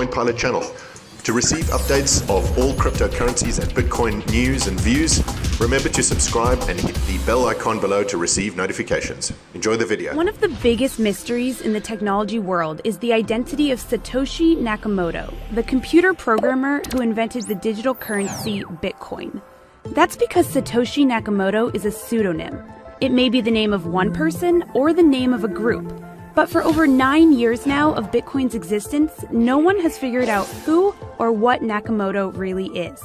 CoinPilot channel. To receive updates of all cryptocurrencies and Bitcoin news and views, remember to subscribe and hit the bell icon below to receive notifications. Enjoy the video. One of the biggest mysteries in the technology world is the identity of Satoshi Nakamoto, the computer programmer who invented the digital currency Bitcoin. That's because Satoshi Nakamoto is a pseudonym. It may be the name of one person or the name of a group. But for over 9 years now of Bitcoin's existence, no one has figured out who or what Nakamoto really is.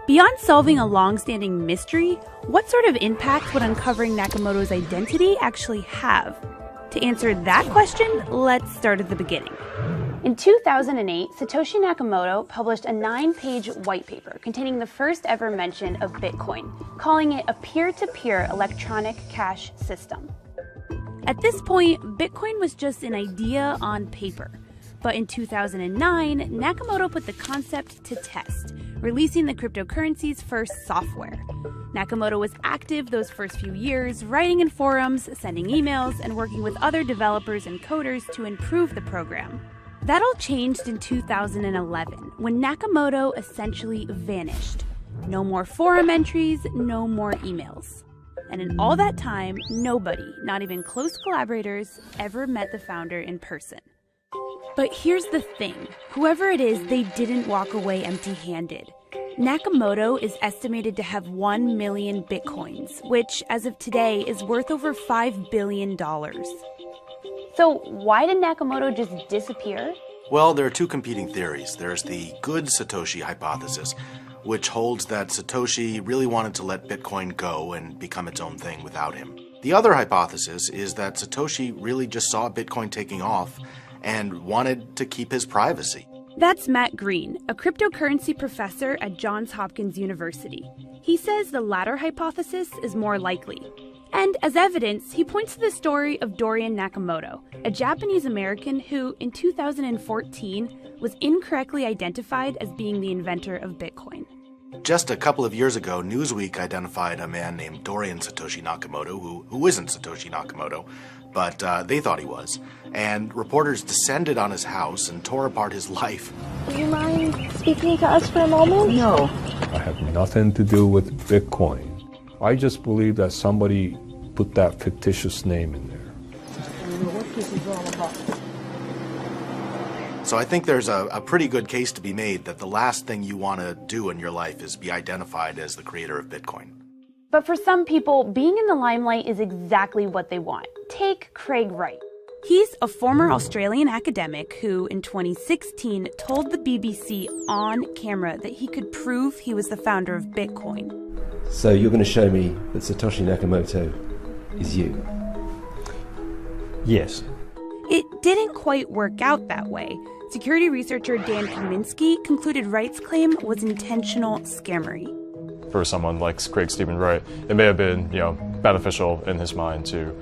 Beyond solving a long-standing mystery, what sort of impact would uncovering Nakamoto's identity actually have? To answer that question, let's start at the beginning. In 2008, Satoshi Nakamoto published a 9-page white paper containing the first ever mention of Bitcoin, calling it a peer-to-peer electronic cash system. At this point, Bitcoin was just an idea on paper. But in 2009, Nakamoto put the concept to test, releasing the cryptocurrency's first software. Nakamoto was active those first few years, writing in forums, sending emails, and working with other developers and coders to improve the program. That all changed in 2011, when Nakamoto essentially vanished. No more forum entries, no more emails. And in all that time, nobody, not even close collaborators, ever met the founder in person. But here's the thing. Whoever it is, they didn't walk away empty-handed. Nakamoto is estimated to have 1 million bitcoins, which, as of today, is worth over $5 billion. So why did Nakamoto just disappear? Well, there are two competing theories. There's the good Satoshi hypothesis, which holds that Satoshi really wanted to let Bitcoin go and become its own thing without him. The other hypothesis is that Satoshi really just saw Bitcoin taking off and wanted to keep his privacy. That's Matt Green, a cryptocurrency professor at Johns Hopkins University. He says the latter hypothesis is more likely. And as evidence, he points to the story of Dorian Nakamoto, a Japanese American who, in 2014, was incorrectly identified as being the inventor of Bitcoin. Just a couple of years ago, Newsweek identified a man named Dorian Satoshi Nakamoto, who isn't Satoshi Nakamoto, but they thought he was. And reporters descended on his house and tore apart his life. Do you mind speaking to us for a moment? No. I have nothing to do with Bitcoin. I just believe that somebody put that fictitious name in there. I don't know what this is all about. So I think there's a pretty good case to be made that the last thing you want to do in your life is be identified as the creator of Bitcoin. But for some people, being in the limelight is exactly what they want. Take Craig Wright. He's a former Australian academic who, in 2016, told the BBC on camera that he could prove he was the founder of Bitcoin. So you're going to show me that Satoshi Nakamoto is you? Yes. It didn't quite work out that way. Security researcher Dan Kaminsky concluded Wright's claim was intentional scammery. For someone like Craig Stephen Wright, it may have been, beneficial in his mind to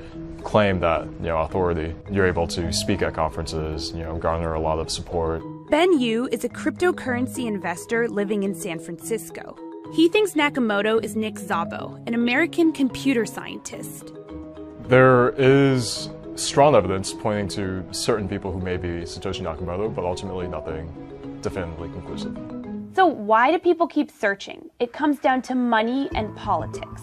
claim that, authority. You're able to speak at conferences, garner a lot of support. Ben Yu is a cryptocurrency investor living in San Francisco. He thinks Nakamoto is Nick Szabo, an American computer scientist. There is strong evidence pointing to certain people who may be Satoshi Nakamoto, but ultimately nothing definitively conclusive. So why do people keep searching? It comes down to money and politics.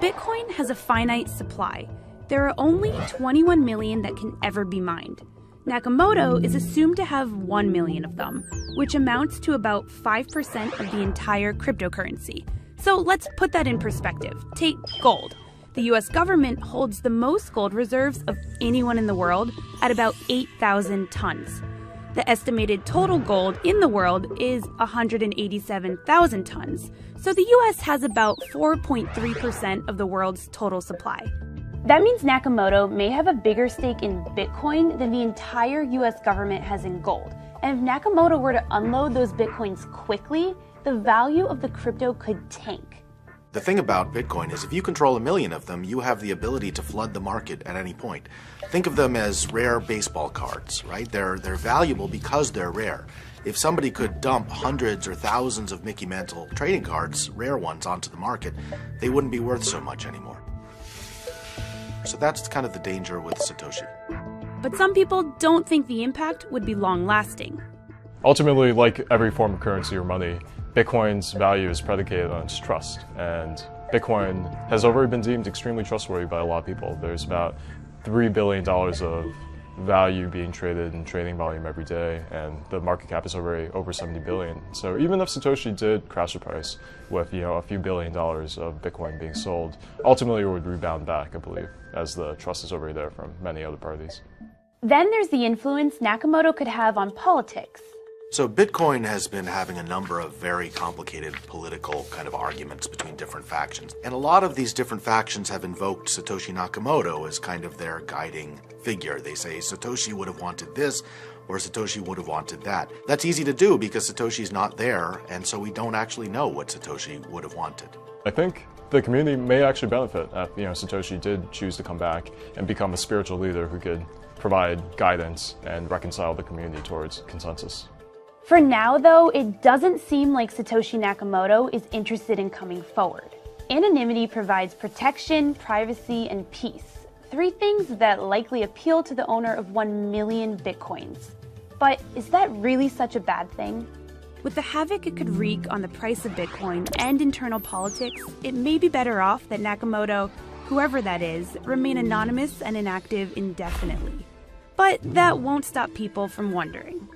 Bitcoin has a finite supply. There are only 21 million that can ever be mined. Nakamoto is assumed to have 1 million of them, which amounts to about 5% of the entire cryptocurrency. So let's put that in perspective. Take gold. The US government holds the most gold reserves of anyone in the world at about 8,000 tons. The estimated total gold in the world is 187,000 tons. So the US has about 4.3% of the world's total supply. That means Nakamoto may have a bigger stake in Bitcoin than the entire US government has in gold. And if Nakamoto were to unload those Bitcoins quickly, the value of the crypto could tank. The thing about Bitcoin is if you control 1 million of them, you have the ability to flood the market at any point. Think of them as rare baseball cards, right? They're valuable because they're rare. If somebody could dump hundreds or thousands of Mickey Mantle trading cards, rare ones, onto the market, they wouldn't be worth so much anymore. So that's kind of the danger with Satoshi. But some people don't think the impact would be long-lasting. Ultimately, like every form of currency or money, Bitcoin's value is predicated on its trust, and Bitcoin has already been deemed extremely trustworthy by a lot of people. There's about $3 billion of value being traded in trading volume every day, and the market cap is already over 70 billion. So even if Satoshi did crash the price with a few $1 billion of Bitcoin being sold, ultimately it would rebound back, I believe, as the trust is already there from many other parties. Then there's the influence Nakamoto could have on politics. So Bitcoin has been having a number of very complicated political kind of arguments between different factions. And a lot of these different factions have invoked Satoshi Nakamoto as kind of their guiding figure. They say Satoshi would have wanted this, or Satoshi would have wanted that. That's easy to do because Satoshi's not there, and so we don't actually know what Satoshi would have wanted. I think the community may actually benefit if Satoshi did choose to come back and become a spiritual leader who could provide guidance and reconcile the community towards consensus. For now, though, it doesn't seem like Satoshi Nakamoto is interested in coming forward. Anonymity provides protection, privacy, and peace. 3 things that likely appeal to the owner of 1 million Bitcoins. But is that really such a bad thing? With the havoc it could wreak on the price of Bitcoin and internal politics, it may be better off that Nakamoto, whoever that is, remain anonymous and inactive indefinitely. But that won't stop people from wondering.